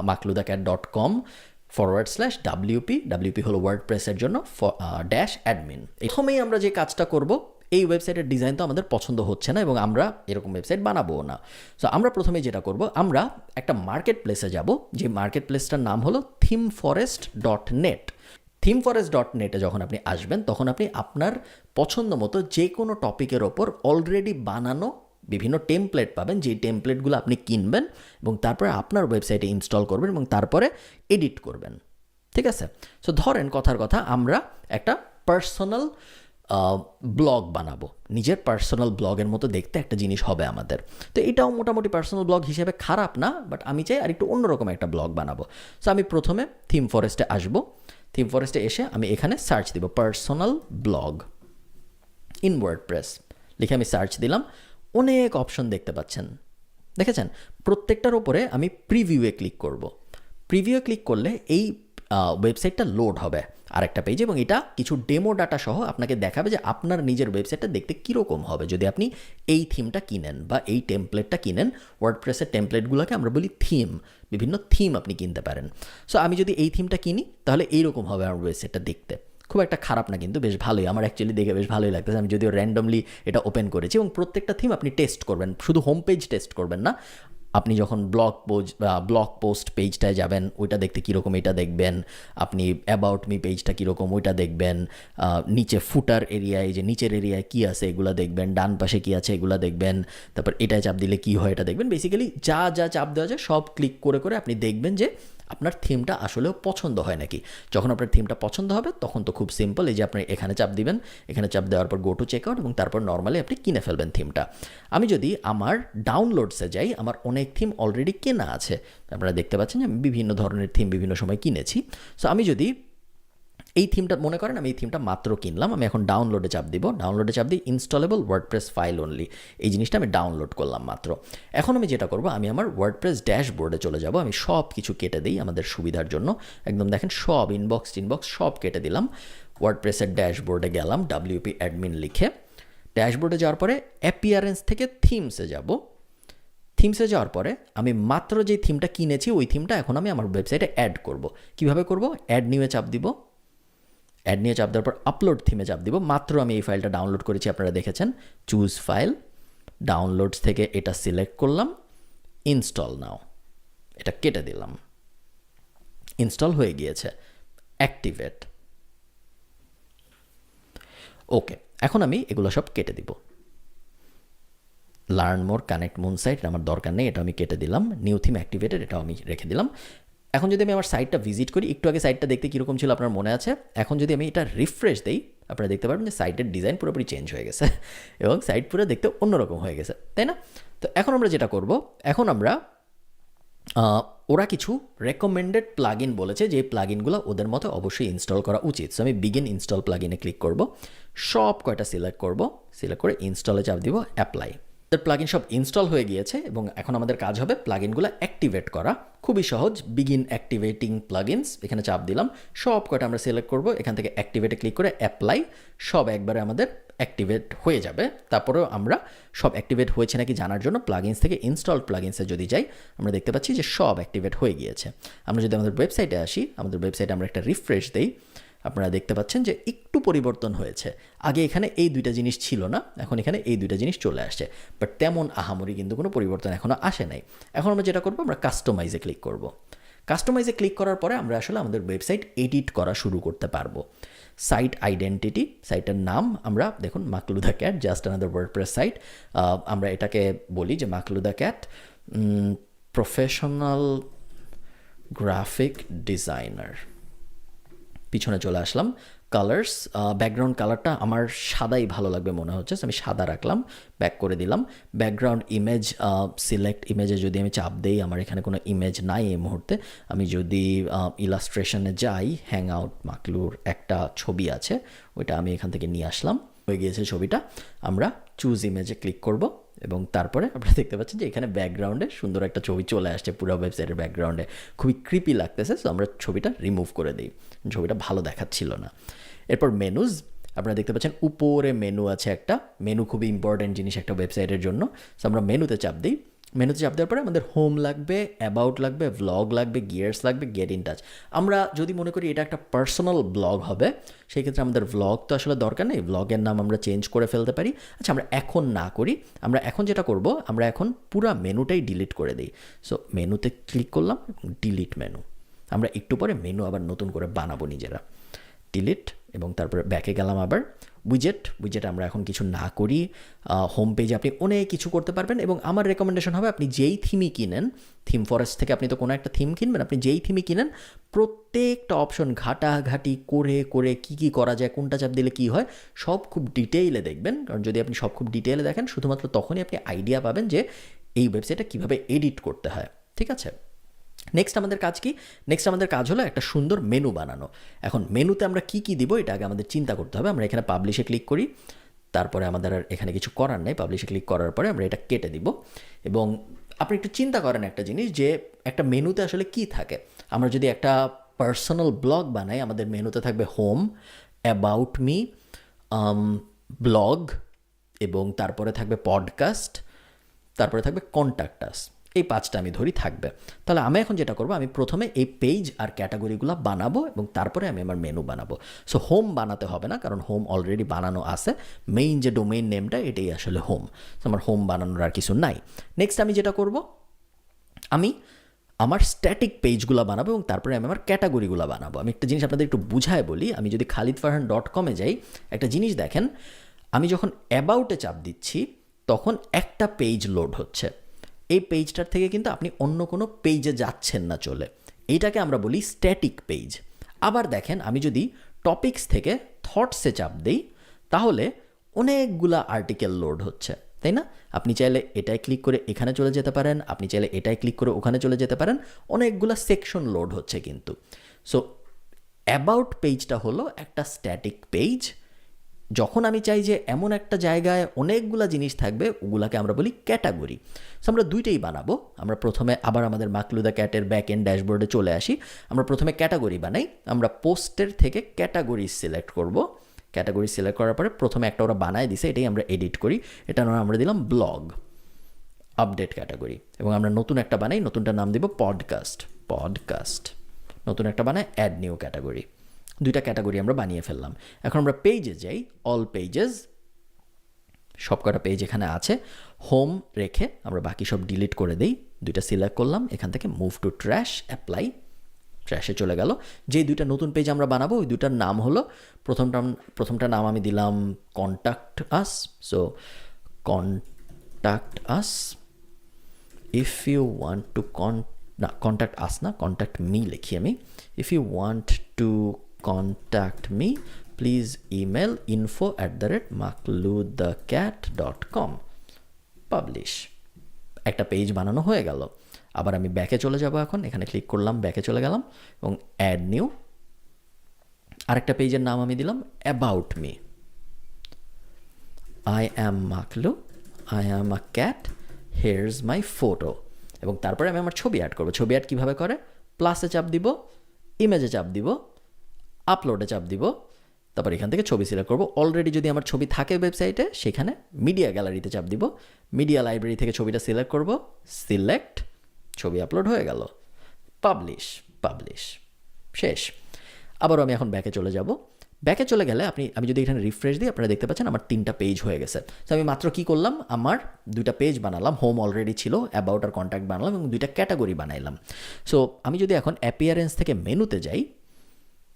A: makhludacat.com/WP হলো ওয়ার্ডপ্রেসের জন্য -admin। প্রথমেই আমরা যে কাজটা করব, এই ওয়েবসাইটের ডিজাইন তো আমাদের পছন্দ হচ্ছে না এবং আমরা এরকম ওয়েবসাইট বানাবো না। সো আমরা প্রথমে যেটা করব, আমরা একটা মার্কেট প্লেসে যাব, যে মার্কেট প্লেসটার নাম হলো themeforest.net। themeforest.net-এ যখন আপনি আসবেন তখন আপনি আপনার পছন্দ মতো যে কোনো টপিকের ওপর অলরেডি বানানো বিভিন্ন টেমপ্লেট পাবেন, যেই টেমপ্লেটগুলো আপনি কিনবেন এবং তারপরে আপনার ওয়েবসাইটে ইনস্টল করবেন এবং তারপরে এডিট করবেন, ঠিক আছে? সো ধরেন কথার কথা আমরা একটা পার্সোনাল ব্লগ বানাবো, নিজের পার্সোনাল ব্লগের মতো দেখতে একটা জিনিস হবে আমাদের। তো এটাও মোটামুটি পার্সোনাল ব্লগ হিসেবে খারাপ না, বাট আমি চাই আর একটু অন্যরকম একটা ব্লগ বানাবো। সো আমি প্রথমে থিম ফরেস্টে আসবো। থিম ফরেস্টে এসে আমি এখানে সার্চ দিব পার্সোনাল ব্লগ ইন ওয়ার্ডপ্রেস, লিখে আমি সার্চ দিলাম। অনেক অপশন দেখতে পাচ্ছেন, দেখেছেন? প্রত্যেকটার উপরে আমি প্রিভিউয়ে ক্লিক করব। প্রিভিউয়ে ক্লিক করলে এই ওয়েবসাইটটা লোড হবে আরেকটা পেজ, এবং এটা কিছু ডেমো ডাটা সহ আপনাকে দেখাবে যে আপনার নিজের ওয়েবসাইটটা দেখতে কীরকম হবে যদি আপনি এই থিমটা কিনেন বা এই টেমপ্লেটটা কিনেন। ওয়ার্ডপ্রেসের টেমপ্লেটগুলোকে আমরা বলি থিম, বিভিন্ন থিম আপনি কিনতে পারেন। সো আমি যদি এই থিমটা কিনি তাহলে এইরকম হবে আমার ওয়েবসাইটটা দেখতে। খুব একটা খারাপ না, কিন্তু বেশ ভালোই, আমার অ্যাকচুয়ালি দেখে বেশ ভালোই লাগতেছে। আমি যদিও র্যান্ডমলি এটা ওপেন করেছি, এবং প্রত্যেকটা থিম আপনি টেস্ট করবেন, শুধু হোম পেজ টেস্ট করবেন না। আপনি যখন ব্লগ পোস্ট পেজটায় যাবেন ওইটা দেখতে কীরকম এটা দেখবেন, আপনি অ্যাবাউট মি পেজটা কীরকম ওইটা দেখবেন, নিচে ফুটার এরিয়ায় যে নিচের এরিয়ায় কী আছে এগুলো দেখবেন, ডান পাশে কী আছে এগুলো দেখবেন, তারপর এটায় চাপ দিলে কী হয় এটা দেখবেন। বেসিক্যালি যা যা চাপ দেওয়া যায় সব ক্লিক করে করে আপনি দেখবেন যে আপনার থিমটা আসলেও পছন্দ হয় নাকি। যখন আপনার থিমটা পছন্দ হবে তখন তো খুব সিম্পল, এই যে আপনি এখানে চাপ দিবেন, এখানে চাপ দেওয়ার পর গো টু চেক আউট, এবং তারপর নর্মালি আপনি কিনে ফেলবেন থিমটা। আমি যদি আমার ডাউনলোডসে যাই, আমার অনেক থিম অলরেডি কেনা আছে, আপনারা দেখতে পাচ্ছেন যে আমি বিভিন্ন ধরনের থিম বিভিন্ন সময় কিনেছি। সো আমি যদি এই থিমটা মনে করেন আমি এই থিমটা মাত্র কিনলাম, আমি এখন ডাউনলোডে চাপ দিব। ডাউনলোডে চাপ দিই ইনস্টলেবল ওয়ার্ডপ্রেস ফাইল অনলি, এই জিনিসটা আমি ডাউনলোড করলাম মাত্র। এখন আমি যেটা করব, আমি আমার ওয়ার্ডপ্রেস ড্যাশবোর্ডে চলে যাব। আমি সব কিছু কেটে দিই আমাদের সুবিধার জন্য, একদম দেখেন সব ইনবক্স সব কেটে দিলাম। ওয়ার্ডপ্রেসের ড্যাশবোর্ডে গেলাম, WP অ্যাডমিন লিখে। ড্যাশবোর্ডে যাওয়ার পরে অ্যাপিয়ারেন্স থেকে থিমসে যাব। থিমসে যাওয়ার পরে আমি মাত্র যে থিমটা কিনেছি ওই থিমটা এখন আমি আমার ওয়েবসাইটে অ্যাড করব। কিভাবে করব? অ্যাড নিউয়ে চাপ দিব। অ্যাড নিয়ে চাপ দেওয়ার পর আপলোড থিমে চাপ দিব। মাত্র আমি এই ফাইলটা ডাউনলোড করেছি, আপনারা দেখেছেন। চুজ ফাইল, ডাউনলোডস থেকে এটা সিলেক্ট করলাম, ইনস্টল নাও, এটা কেটে দিলাম। ইনস্টল হয়ে গিয়েছে, অ্যাক্টিভেট। ওকে, এখন আমি এগুলো সব কেটে দিব। লার্ন মোর, কানেক্ট মুন সাইট আমার দরকার নেই, এটা আমি কেটে দিলাম। নিউ থিম অ্যাক্টিভেটেড, এটাও আমি রেখে দিলাম। এখন যদি আমি আমার সাইটটা ভিজিট করি, একটু আগে সাইটটা দেখতে কীরকম ছিল আপনার মনে আছে? এখন যদি আমি এটা রিফ্রেশ দিই, আপনারা দেখতে পারবেন যে সাইটের ডিজাইন পুরোপুরি চেঞ্জ হয়ে গেছে এবং সাইট পুরো দেখতে অন্যরকম হয়ে গেছে, তাই না? তো এখন আমরা যেটা করব, এখন আমরা ওরা কিছু রেকমেন্ডেড প্লাগইন বলেছে, যে প্লাগইনগুলো ওদের মতো অবশ্যই ইনস্টল করা উচিত। সো আমি বিগিন ইনস্টল প্লাগইনে ক্লিক করব, সব কয়টা সিলেক্ট করব, সিলেক্ট করে ইনস্টলে চাপ দিব, অ্যাপ্লাই। প্লাগইন সব ইনস্টল হয়ে গিয়েছে এবং এখন আমাদের কাজ হবে প্লাগইনগুলো অ্যাক্টিভেট করা। খুবই সহজ, বিগিন অ্যাক্টিভেটিং প্লাগইনস, এখানে চাপ দিলাম, সব কয়টা আমরা সিলেক্ট করব, এখান থেকে অ্যাক্টিভেটে ক্লিক করে অ্যাপ্লাই, সব একবারে আমাদের অ্যাক্টিভেট হয়ে যাবে। তারপরেও আমরা সব অ্যাক্টিভেট হয়েছে নাকি জানার জন্য প্লাগইনস থেকে ইনস্টল প্লাগইনসে যদি যাই, আমরা দেখতে পাচ্ছি যে সব অ্যাক্টিভেট হয়ে গিয়েছে। আমরা যদি আমাদের ওয়েবসাইটে আসি, আমাদের ওয়েবসাইটে আমরা একটা রিফ্রেশ দেই, আপনারা দেখতে পাচ্ছেন যে একটু পরিবর্তন হয়েছে। আগে এখানে এই দুইটা জিনিস ছিল না, এখন এখানে এই দুইটা জিনিস চলে আসছে, বাট তেমন আহামরি কিন্তু কোনো পরিবর্তন এখনও আসে নাই। এখন আমরা যেটা করবো, আমরা কাস্টমাইজে ক্লিক করব। কাস্টমাইজে ক্লিক করার পরে আমরা আসলে আমাদের ওয়েবসাইট এডিট করা শুরু করতে পারবো। সাইট আইডেন্টিটি, সাইটের নাম আমরা দেখুন মাকলুদা cat, just another WordPress site. আমরা এটাকে বলি যে মাকলুদা ক্যাট প্রফেশনাল গ্রাফিক ডিজাইনার। পিছনে চলে আসলাম। কালার্স, ব্যাকগ্রাউন্ড কালারটা আমার সাদাই ভালো লাগবে মনে হচ্ছে, আমি সাদা রাখলাম, ব্যাক করে দিলাম। ব্যাকগ্রাউন্ড ইমেজ, সিলেক্ট ইমেজে যদি আমি চাপ দেই, আমার এখানে কোনো ইমেজ নাই এই মুহূর্তে। আমি যদি ইলাস্ট্রেশনে যাই, হ্যাং আউট মাকলুর একটা ছবি আছে, ওইটা আমি এখান থেকে নিয়ে আসলাম, হয়ে গিয়েছে ছবিটা। আমরা চুজ ইমেজে ক্লিক করব এবং তারপরে আপনারা দেখতে পাচ্ছেন যে এখানে ব্যাকগ্রাউন্ডে সুন্দর একটা ছবি চলে আসছে, পুরো ওয়েবসাইটের ব্যাকগ্রাউন্ডে খুবই ক্রিপি লাগতেছে। সো আমরা ছবিটা রিমুভ করে দিই, ছবিটা ভালো দেখাচ্ছিল না। এরপর মেনুজ, আপনারা দেখতে পাচ্ছেন উপরে মেনু আছে একটা, মেনু খুবই ইম্পর্টেন্ট জিনিস একটা ওয়েবসাইটের জন্য। সো আমরা মেনুতে চাপ দিই, মেনুতে চাপ দেওয়ার পরে আমাদের হোম লাগবে, অ্যাবাউট লাগবে, ভ্লগ লাগবে, গিয়ার্স লাগবে, গেট ইন টাচ। আমরা যদি মনে করি এটা একটা পার্সোনাল ব্লগ হবে, সেই ক্ষেত্রে আমাদের ভ্লগ তো আসলে দরকার নেই, ভ্লগের নাম আমরা চেঞ্জ করে ফেলতে পারি। আচ্ছা, আমরা এখন না করি, আমরা এখন যেটা করব, আমরা এখন পুরো মেনুটাই ডিলিট করে দিই। সো মেনুতে ক্লিক করলাম, ডিলিট মেনু। আমরা একটু পরে মেনু আবার নতুন করে বানাবো নিজেরা। ডিলিট এবং তারপরে ব্যাকে গেলাম আবার। উইজেট আমরা এখন কিছু না করি। হোম পেজে আপনি অনেক কিছু করতে পারবেন এবং আমার রেকমেন্ডেশন হবে আপনি যেই থিমই কিনেন, থিম ফরেস্ট থেকে আপনি তো কোনো একটা থিম কিনবেন, আপনি যেই থিমই কিনেন প্রত্যেকটা অপশন ঘাটাঘাটি করে করে কী করা যায়, কোনটা চাপ দিলে কী হয়, সব খুব ডিটেইলে দেখবেন। কারণ যদি আপনি সব খুব ডিটেইলে দেখেন, শুধুমাত্র তখনই আপনি আইডিয়া পাবেন যে এই ওয়েবসাইটটা কীভাবে এডিট করতে হয়। ঠিক আছে, নেক্সট আমাদের কাজ কি? নেক্সট আমাদের কাজ হলো একটা সুন্দর মেনু বানানো। এখন মেনুতে আমরা কি দিব এটা আগে আমাদের চিন্তা করতে হবে। আমরা এখানে পাবলিশে ক্লিক করি, তারপরে আমাদের আর এখানে কিছু করার নেই। পাবলিশে ক্লিক করার পরে আমরা এটা কেটে দিব এবং আপনি একটু চিন্তা করেন একটা জিনিস, যে একটা মেনুতে আসলে কি থাকে। আমরা যদি একটা পার্সোনাল ব্লগ বানাই, আমাদের মেনুতে থাকবে হোম, অ্যাবাউট মি, ব্লগ এবং তারপরে থাকবে পডকাস্ট, তারপরে থাকবে কন্ট্যাক্ট আস। এই 5টা আমি ধরি থাকবে। তাহলে আমি এখন যেটা করব, আমি প্রথমে এই পেজ আর ক্যাটাগরিগুলো বানাবো এবং তারপরে আমি আমার মেনু বানাবো। সো হোম বানাতে হবে না, কারণ হোম অলরেডি বানানো আছে। মেইন যে ডোমেইন নেমটা, এটাই আসলে হোম। সো আমার হোম বানানোর আর কিছু নাই। নেক্সট আমি যেটা করব, আমি আমার স্ট্যাটিক পেজগুলো বানাবো এবং তারপরে আমি আমার ক্যাটাগরিগুলো বানাবো। আমি একটা জিনিস আপনাদের একটু বুঝায় বলি। আমি যদি khalidfarhan.com-এ যাই, একটা জিনিস দেখেন, আমি যখন অ্যাবাউটে চাপ দিচ্ছি তখন একটা পেজ লোড হচ্ছে। এই পেজটার থেকে কিন্তু আপনি অন্য কোনো পেজে যাচ্ছেন না চলে, এইটাকে আমরা বলি স্ট্যাটিক পেজ। আবার দেখেন, আমি যদি টপিকস থেকে থটসে চাপ দিই, তাহলে অনেকগুলা আর্টিকেল লোড হচ্ছে, তাই না? আপনি চাইলে এটাই ক্লিক করে এখানে চলে যেতে পারেন, আপনি চাইলে এটাই ক্লিক করে ওখানে চলে যেতে পারেন, অনেকগুলা সেকশন লোড হচ্ছে কিন্তু। সো অ্যাবাউট পেজটা হলো একটা স্ট্যাটিক পেজ। যখন আমি চাই যে এমন একটা জায়গায় অনেকগুলা জিনিস থাকবে, ওগুলাকে আমরা বলি ক্যাটাগরি। সো আমরা দুইটাই বানাবো। আমরা প্রথমে আবার আমাদের মাকলুদা ক্যাটের ব্যাক এন্ড ড্যাশবোর্ডে চলে আসি। আমরা প্রথমে ক্যাটাগরি বানাই। আমরা পোস্টের থেকে ক্যাটাগরি সিলেক্ট করব। ক্যাটাগরি সিলেক্ট করার পরে প্রথমে একটা ওরা বানায় দিছে, এটাই আমরা এডিট করি। এটা আমরা দিলাম ব্লগ, আপডেট ক্যাটাগরি। এবং আমরা নতুন একটা বানাই, নতুনটার নাম দিব পডকাস্ট। নতুন একটা বানাই অ্যাড নিউ ক্যাটাগরি। দুইটা ক্যাটাগরি আমরা বানিয়ে ফেললাম। এখন আমরা পেজে যাই, অল পেজেস, সবকটা পেজ এখানে আছে। হোম রেখে আমরা বাকি সব ডিলিট করে দিই। দুইটা সিলেক্ট করলাম, এখান থেকে মুভ টু ট্র্যাশ, অ্যাপ্লাই, ট্র্যাশে চলে গেল। যে দুইটা নতুন পেজ আমরা বানাবো, ওই দুইটার নাম হলো, প্রথমটা নাম আমি দিলাম contact us. So contact us, if you want to contact us না, কন্ট্যাক্ট মি লিখি আমি। If you want to contact me, please email info@makludthecat.com. Publish. একটা পেজ বানানো হয়ে গেল। আবার আমি ব্যাকে চলে যাব। এখন এখানে ক্লিক করলাম, ব্যাকে চলে গেলাম এবং অ্যাড নিউ। আরেকটা পেজের নাম আমি দিলাম about me. I am Maklu, I am a cat, here's my photo। এবং তারপরে আমি আমার ছবি অ্যাড করবো। ছবি অ্যাড কীভাবে করে? প্লাসে চাপ দিব, ইমেজে চাপ দিব, আপলোডে চাপ দিব, তারপর এখান থেকে ছবি সিলেক্ট করব। অলরেডি যদি আমার ছবি থাকে ওয়েবসাইটে, সেখানে মিডিয়া গ্যালারিতে চাপ দিব, মিডিয়া লাইব্রেরি থেকে ছবিটা সিলেক্ট করব, সিলেক্ট, ছবি আপলোড হয়ে গেল, পাবলিশ, শেষ। আবারও আমি এখন ব্যাকে চলে যাব। ব্যাকে চলে গেলে আমি যদি এখানে রিফ্রেশ দিই, আপনারা দেখতে পাচ্ছেন আমার 3টা পেজ হয়ে গেছে। তো আমি মাত্র কি করলাম, আমার 2টা পেজ বানালাম, হোম অলরেডি ছিল, অ্যাবাউট আর কন্ট্যাক্ট বানালাম এবং 2টা ক্যাটাগরি বানাইলাম। সো আমি যদি এখন অ্যাপিয়ারেন্স থেকে মেনুতে যাই,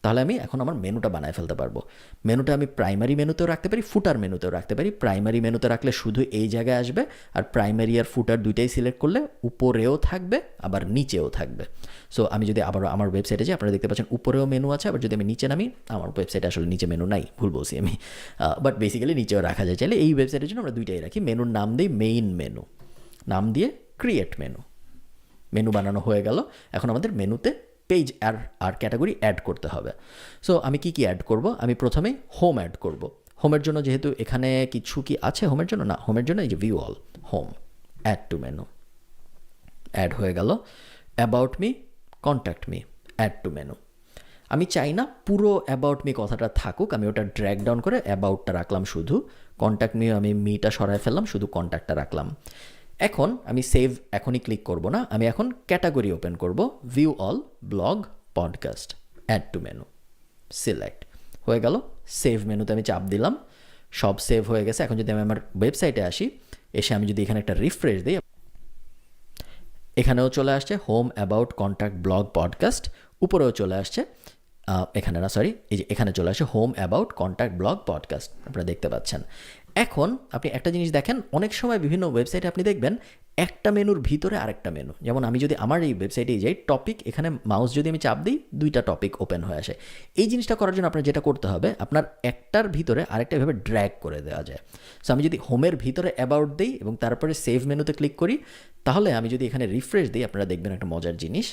A: তাহলে আমি এখন আমার মেনুটা বানায় ফেলতে পারবো। মেনুটা আমি প্রাইমারি মেনুতেও রাখতে পারি, ফুটার মেনুতেও রাখতে পারি। প্রাইমারি মেনুতে রাখলে শুধু এই জায়গায় আসবে, আর প্রাইমারি আর ফুটার দুইটাই সিলেক্ট করলে উপরেও থাকবে আবার নিচেও থাকবে। সো আমি যদি আবার আমার ওয়েবসাইটে যাই, আপনারা দেখতে পাচ্ছেন উপরেও মেনু আছে, আবার যদি আমি নিচে নামি, আমার ওয়েবসাইটে আসলে নিচে মেনু নাই, ভুল বলছি আমি, বাট বেসিক্যালি নিচেও রাখা যায়। চাইলে এই ওয়েবসাইটের জন্য আমরা দুইটাই রাখি। মেনুর নাম দিই মেইন মেনু, নাম দিয়ে ক্রিয়েট মেনু। মেনু বানানো হয়ে গেল। এখন আমাদের মেনুতে পেজ আর ক্যাটাগরি অ্যাড করতে হবে। সো আমি কি অ্যাড করব, আমি প্রথমেই হোম অ্যাড করব। হোমের জন্য যেহেতু এখানে কিছু কি আছে হোমের জন্য, না, হোমের জন্য এই যে view all, home, add to menu, add হয়ে গেল। About me, contact me, add to menu. আমি চাই না পুরো অ্যাবাউট মি কথাটা থাকুক, আমি ওটা ড্র্যাগ ডাউন করে অ্যাবাউটটা রাখলাম শুধু, কন্ট্যাক্ট মি আমি মিটা সরায় ফেললাম, শুধু কন্ট্যাক্টটা রাখলাম। এখন আমি সেভ এখনই ক্লিক করব না, আমি এখন ক্যাটাগরি ওপেন করব, view all, blog, podcast, add to menu, select হয়ে গেল। সেভ মেনুতে আমি চাপ দিলাম, সব সেভ হয়ে গেছে। এখন যদি আমি আমার ওয়েবসাইটে আসি, এসে আমি যদি এখানে একটা রিফ্রেশ দিই, এখানেও চলে আসছে home, about, contact, blog, podcast, উপরেও চলে আসছে, এখানে না সরি, এই যে এখানে চলে আসে home, about, contact, blog, podcast, আপনারা দেখতে পাচ্ছেন। এখন আপনি একটা জিনিস দেখেন, অনেক সময় বিভিন্ন ওয়েবসাইটে আপনি দেখবেন একটা মেনুর ভিতরে আরেকটা মেনু। যেমন আমি যদি আমার এই ওয়েবসাইটে যাই, টপিক, এখানে মাউস যদি আমি চাপ দিই, 2টা টপিক ওপেন হয়ে আসে। এই জিনিসটা করার জন্য আপনার যেটা করতে হবে, আপনার একটার ভিতরে আরেকটা এভাবে ড্র্যাগ করে দেওয়া যায়। সো আমি যদি হোমের ভিতরে অ্যাবাউট দিই এবং তারপরে সেভ মেনুতে ক্লিক করি, তাহলে আমি যদি এখানে রিফ্রেশ দিই, আপনারা দেখবেন একটা মজার জিনিস,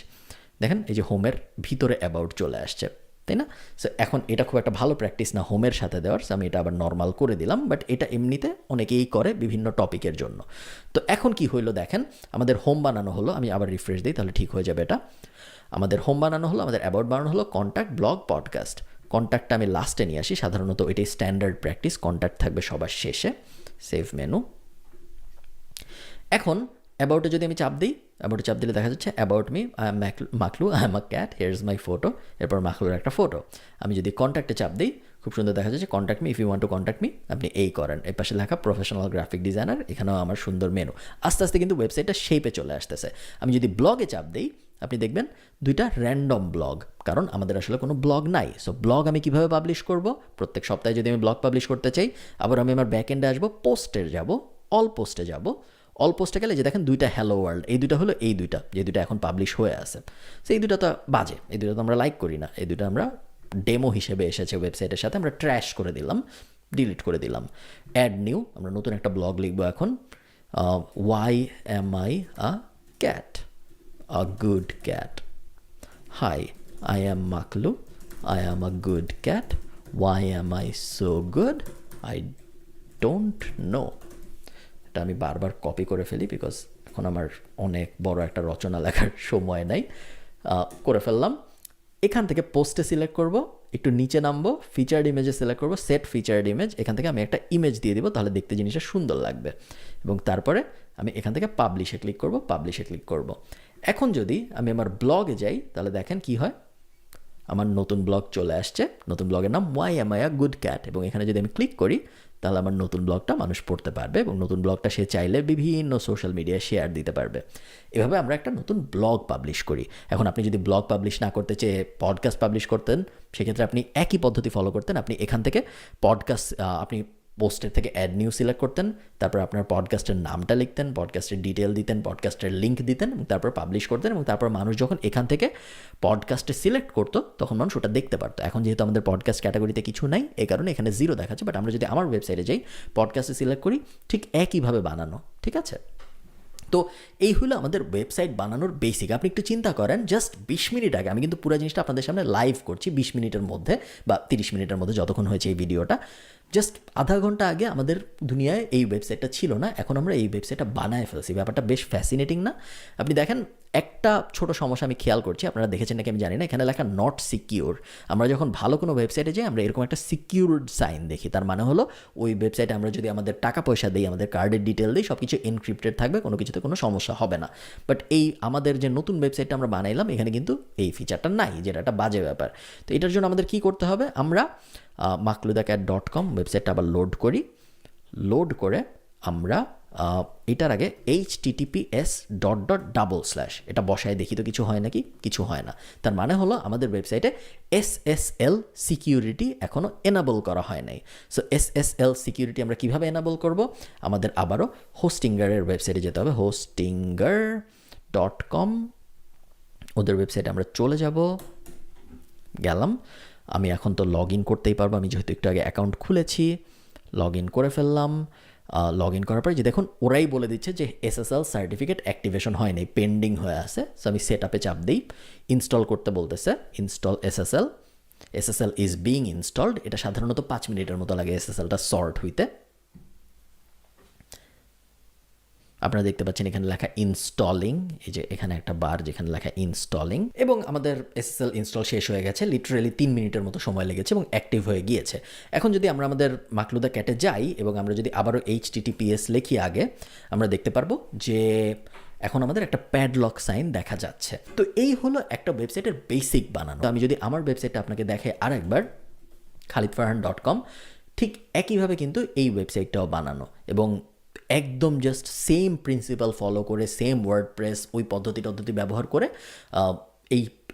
A: দেখেন এই যে হোমের ভিতরে অ্যাবাউট চলে আসছে, তাই না? সো এখন এটা খুব একটা ভালো প্র্যাকটিস না হোমের সাথে দেওয়ার, সো আমি এটা আবার নর্মাল করে দিলাম, বাট এটা এমনিতে অনেকেই করে বিভিন্ন টপিকের জন্য। তো এখন কি হইলো দেখেন, আমাদের হোম বানানো হলো, আমি আবার রিফ্রেশ দিই তাহলে ঠিক হয়ে যাবে এটা। আমাদের হোম বানানো হলো, আমাদের অ্যাবাউট বানানো হলো, কন্ট্যাক্ট, ব্লগ, পডকাস্ট। কন্ট্যাক্টটা আমি লাস্টে নিয়ে আসি, সাধারণত এটাই স্ট্যান্ডার্ড প্র্যাকটিস, কন্ট্যাক্ট থাকবে সবার শেষে। Save menu. এখন অ্যাবাউটে যদি আমি চাপ দিই, অ্যাবাউটে চাপ দিলে দেখা যাচ্ছে about me, I am Maklu, I am a cat, here is my photo, এরপর মাকলুর একটা ফটো। আমি যদি কন্ট্যাক্টে চাপ দিই, খুব সুন্দর দেখা যাচ্ছে contact me, if you want to contact me, আপনি এই করেন। এর পাশে লেখা প্রফেশনাল গ্রাফিক ডিজাইনার, এখানেও আমার সুন্দর মেনু। আস্তে আস্তে কিন্তু ওয়েবসাইটটা শেপে চলে আসতেছে। আমি যদি ব্লগে চাপ দিই, আপনি দেখবেন 2টা র্যান্ডম ব্লগ, কারণ আমাদের আসলে কোনো ব্লগ নাই। সো ব্লগ আমি কীভাবে পাবলিশ করব, প্রত্যেক সপ্তাহে যদি আমি ব্লগ পাবলিশ করতে চাই, আবার আমি আমার ব্যাক এন্ডে আসবো, পোস্টে যাব, অল পোস্টে যাব। অল পোস্টে গেলে যে দেখেন 2টা হ্যালো ওয়ার্ল্ড, এই 2টা হলো এই 2টা, যে 2টা এখন পাবলিশ হয়ে আছে। সো এই 2টা তো বাজে, এই 2টা তো আমরা লাইক করি না, এই 2টা আমরা ডেমো হিসেবে এসেছে ওয়েবসাইটের সাথে, আমরা ট্র্যাশ করে দিলাম, ডিলিট করে দিলাম। অ্যাড নিউ, আমরা নতুন একটা ব্লগ লিখবো এখন, why am I a cat, a good cat, hi I am Maklu, I am a good cat, why am I so good, I don't know. এটা আমি বারবার কপি করে ফেলি, বিকজ এখন আমার অনেক বড় একটা রচনা লেখার সময় নাই। করে ফেললাম। এখান থেকে পোস্টে সিলেক্ট করব, একটু নিচে নামবো, ফিচার্ড ইমেজে সিলেক্ট করব, সেট ফিচার্ড ইমেজ, এখান থেকে আমি একটা ইমেজ দিয়ে দিব, তাহলে দেখতে জিনিসটা সুন্দর লাগবে। এবং তারপরে আমি এখান থেকে পাবলিশে ক্লিক করব, পাবলিশে ক্লিক করব। এখন যদি আমি আমার ব্লগে যাই, তাহলে দেখেন কি হয়, আমার নতুন ব্লগ চলে আসছে। নতুন ব্লগের নাম why am I a good cat, এবং এখানে যদি আমি ক্লিক করি, তাহলে আমার নতুন ব্লগটা মানুষ পড়তে পারবে, এবং নতুন ব্লগটা সে চাইলে বিভিন্ন সোশ্যাল মিডিয়ায় শেয়ার দিতে পারবে। এভাবে আমরা একটা নতুন ব্লগ পাবলিশ করি। এখন আপনি যদি ব্লগ পাবলিশ না করতে চেয়ে পডকাস্ট পাবলিশ করতেন, সেক্ষেত্রে আপনি একই পদ্ধতি ফলো করতেন। আপনি এখান থেকে পডকাস্ট, আপনি পোস্টের থেকে অ্যাড নিউ সিলেক্ট করতেন, তারপর আপনার পডকাস্টের নামটা লিখতেন, পডকাস্টের ডিটেল দিতেন, পডকাস্টের লিঙ্ক দিতেন, এবং তারপর পাবলিশ করতেন, এবং তারপর মানুষ যখন এখান থেকে পডকাস্টে সিলেক্ট করতো, তখন মানুষ ওটা দেখতে পারতো। এখন যেহেতু আমাদের পডকাস্ট ক্যাটাগরিতে কিছু নাই, এই কারণে এখানে 0 দেখাচ্ছে। বাট আমরা যদি আমার ওয়েবসাইটে যাই, পডকাস্টে সিলেক্ট করি, ঠিক একইভাবে বানানো, ঠিক আছে? তো এই হলো আমাদের ওয়েবসাইট বানানোর বেসিক। আপনি একটু চিন্তা করেন, জাস্ট 20 মিনিট আগে, আমি কিন্তু পুরো জিনিসটা আপনাদের সামনে লাইভ করছি, 20 মিনিটের মধ্যে বা 30 মিনিটের মধ্যে, যতক্ষণ হয়েছে এই ভিডিওটা, জাস্ট আধা ঘন্টা আগে আমাদের দুনিয়ায় এই ওয়েবসাইটটা ছিল না, এখন আমরা এই ওয়েবসাইটটা বানায় ফেলছি। ব্যাপারটা বেশ ফ্যাসিনেটিং না? আপনি দেখেন একটা ছোট সমস্যা আমি খেয়াল করছি, আপনারা দেখেছেন নাকি আমি জানি না, এখানে লেখা নট সিকিউর। আমরা যখন ভালো কোনো ওয়েবসাইটে যাই আমরা এরকম একটা সিকিউরড সাইন দেখি, তার মানে হলো ওই ওয়েবসাইটে আমরা যদি আমাদের টাকা পয়সা দিই, আমাদের কার্ডের ডিটেল দিই, সব কিছু এনক্রিপ্টেড থাকবে, কোনো কিছুতে কোনো সমস্যা হবে না। বাট এই আমাদের যে নতুন ওয়েবসাইটটা আমরা বানাইলাম এখানে কিন্তু এই ফিচারটা নাই, যেটা একটা বাজে ব্যাপার। তো এটার জন্য আমাদের কী করতে হবে, আমরা makhludacat.com ওয়েবসাইটটা আবার লোড করি। লোড করে আমরা এটার আগে https:// এটা বসায় দেখি তো কিছু হয় নাকি, কিছু হয় না। তার মানে হলো আমাদের ওয়েবসাইটে SSL সিকিউরিটি এখনও এনাবল করা হয় নাই। সো SSL সিকিউরিটি আমরা কীভাবে এনাবল করব, আমাদের আবারও হোস্টিঙ্গারের ওয়েবসাইটে যেতে হবে, hostinger.com। ওদের ওয়েবসাইটে আমরা চলে যাব, গেলাম। আমি এখন তো লগ ইন করতেই পারবো, আমি যেহেতু একটু আগে অ্যাকাউন্ট খুলেছি, লগ ইন করে ফেললাম। লগ ইন করার পরে যে দেখুন ওরাই বলে দিচ্ছে যে SSL সার্টিফিকেট অ্যাক্টিভেশন হয় নাই, পেন্ডিং হয়ে আছে। সো আমি সেট আপে চাপ দিই, ইনস্টল করতে বলতেছে, install SSL is being installed. এটা সাধারণত 5 মিনিটের মতো লাগে SSLটা সর্ট হইতে। আপনারা দেখতে পাচ্ছেন এখানে লেখা ইনস্টলিং, এই যে এখানে একটা বার যেখানে লেখা ইনস্টলিং, এবং আমাদের SSL ইনস্টল শেষ হয়ে গেছে, লিটারেলি 3 মিনিটের মতো সময় লেগেছে এবং অ্যাক্টিভ হয়ে গিয়েছে। এখন যদি আমরা আমাদের মাকলুদা ক্যাটে যাই এবং আমরা যদি আবারও HTTPS লিখি আগে, আমরা দেখতে পারবো যে এখন আমাদের একটা প্যাডলক সাইন দেখা যাচ্ছে। তো এই হলো একটা ওয়েবসাইটের বেসিক বানানো। আমি যদি আমার ওয়েবসাইটটা আপনাকে দেখে আরেকবার, khalidfarhan.com, ঠিক একইভাবে কিন্তু এই ওয়েবসাইটটাও বানানো এবং একদম জাস্ট সেম প্রিন্সিপাল ফলো করে, সেম ওয়ার্ডপ্রেস ওই পদ্ধতি ব্যবহার করে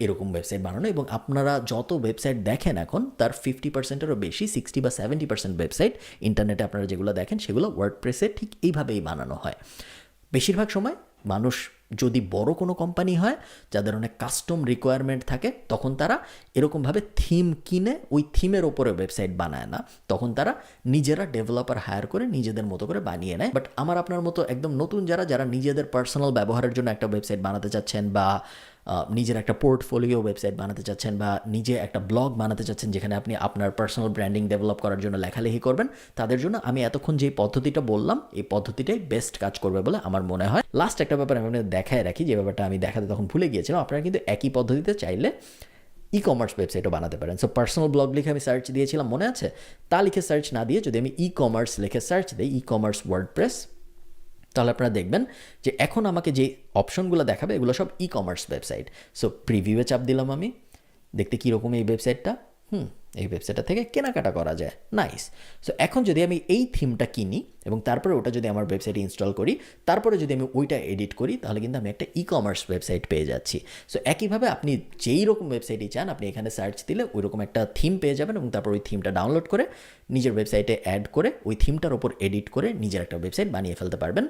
A: এরকম ওয়েবসাইট বানানো। এবং আপনারা যত ওয়েবসাইট দেখেন এখন তার 50%-এরও বেশি, 60 বা 70% ওয়েবসাইট ইন্টারনেটে আপনারা যেগুলো দেখেন সেগুলো ওয়ার্ডপ্রেসে ঠিক এইভাবেই বানানো হয়। বেশিরভাগ সময় মানুষ যদি বড় কোনো কোম্পানি হয় যাদের অনেক কাস্টম রিকোয়ারমেন্ট থাকে, তখন তারা এরকমভাবে থিম কিনে ওই থিমের ওপরে ওয়েবসাইট বানায় না, তখন তারা নিজেরা ডেভেলপার হায়ার করে নিজেদের মতো করে বানিয়ে নেয়। বাট আমার আপনার মতো একদম নতুন যারা নিজেদের পার্সোনাল ব্যবহারের জন্য একটা ওয়েবসাইট বানাতে চাচ্ছেন, বা নিজের একটা পোর্টফোলিও ওয়েবসাইট বানাতে চাচ্ছেন, বা নিজে একটা ব্লগ বানাতে চাচ্ছেন যেখানে আপনি আপনার পার্সোনাল ব্র্যান্ডিং ডেভেলপ করার জন্য লেখালেখি করবেন, তাদের জন্য আমি এতক্ষণ যে পদ্ধতিটা বললাম এই পদ্ধতিটাই বেস্ট কাজ করবে বলে আমার মনে হয়। লাস্ট একটা ব্যাপার আমি আপনাদের দেখায় রাখি, যে ব্যাপারটা আমি দেখাতে তখন ভুলে গিয়েছিলাম। আপনারা কিন্তু একই পদ্ধতিতে চাইলে ই-কমার্স ওয়েবসাইটও বানাতে পারেন। সো পার্সোনাল ব্লগ লিখে আমি সার্চ দিয়েছিলাম, মনে আছে? তা লিখে সার্চ না দিয়ে যদি আমি ই-কমার্স লিখে সার্চ দিই, ই-কমার্স ওয়ার্ডপ্রেস, তাহলে আপনারা দেখবেন যে এখন আমাকে যে অপশনগুলো দেখাবে এগুলো সব ই-কমার্স ওয়েবসাইট। সো প্রিভিউয়ে চাপ দিলাম আমি, দেখতে কীরকম এই ওয়েবসাইটটা। এই ওয়েবসাইটটা থেকে কেনাকাটা করা যায়, নাইস। সো এখন যদি আমি এই থিমটা কিনি এবং তারপরে ওটা যদি আমার ওয়েবসাইটে ইনস্টল করি, তারপরে যদি আমি ওইটা এডিট করি, তাহলে কিন্তু আমি একটা ই-কমার্স ওয়েবসাইট পেয়ে যাচ্ছি। সো একইভাবে আপনি যেই রকম ওয়েবসাইটই চান, আপনি এখানে সার্চ দিলে ওই রকম একটা থিম পেয়ে যাবেন এবং তারপর ওই থিমটা ডাউনলোড করে নিজের ওয়েবসাইটে অ্যাড করে ওই থিমটার ওপর এডিট করে নিজের একটা ওয়েবসাইট বানিয়ে ফেলতে পারবেন।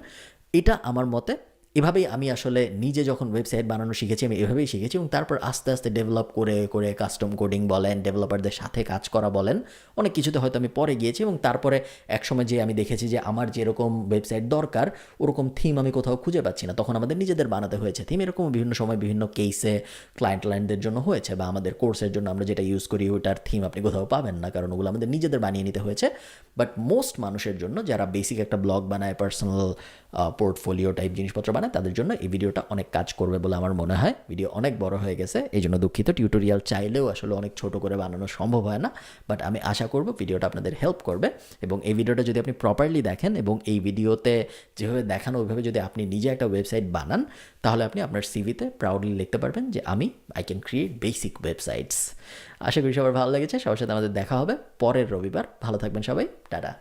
A: এটা আমার মতে এভাবেই আমি আসলে নিজে যখন ওয়েবসাইট বানানো শিখেছি আমি এভাবেই শিখেছি, এবং তারপর আস্তে আস্তে ডেভেলপ করে করে কাস্টম কোডিং বলেন, ডেভেলপারদের সাথে কাজ করা বলেন, অনেক কিছুতে হয়তো আমি পরে গিয়েছি। এবং তারপরে একসময় যে আমি দেখেছি যে আমার যেরকম ওয়েবসাইট দরকার ওরকম থিম আমি কোথাও খুঁজে পাচ্ছি না, তখন আমাদের নিজেদের বানাতে হয়েছে থিম। এরকম বিভিন্ন সময় বিভিন্ন কেসে ক্লায়েন্টদের জন্য হয়েছে, বা আমাদের কোর্সের জন্য আমরা যেটা ইউজ করি ওটার থিম আপনি কোথাও পাবেন না, কারণ ওগুলো আমাদের নিজেদের বানিয়ে নিতে হয়েছে। বাট মোস্ট মানুষের জন্য যারা বেসিক একটা ব্লগ বানায়, পার্সোনাল পোর্টফোলিও টাইপ জিনিসপত্র বানায়, তাদের জন্য এই ভিডিওটা অনেক কাজ করবে বলে আমার মনে হয়। ভিডিও অনেক বড় হয়ে গেছে, এই জন্য দুঃখিত। টিউটোরিয়াল চাইলেও আসলে অনেক ছোট করে বানানো সম্ভব হয় না, বাট আমি আশা করব ভিডিওটা আপনাদের হেল্প করবে। এবং এই ভিডিওটা যদি আপনি প্রপারলি দেখেন এবং এই ভিডিওতে যেভাবে দেখানো ওইভাবে যদি আপনি নিজে একটা ওয়েবসাইট বানান, তাহলে আপনি আপনার সিভিতে প্রাউডলি লিখতে পারবেন যে I can create basic websites. আশা করি সবার ভালো লেগেছে। সবার সাথে আমাদের দেখা হবে পরের রবিবার। ভালো থাকবেন সবাই, টাটা।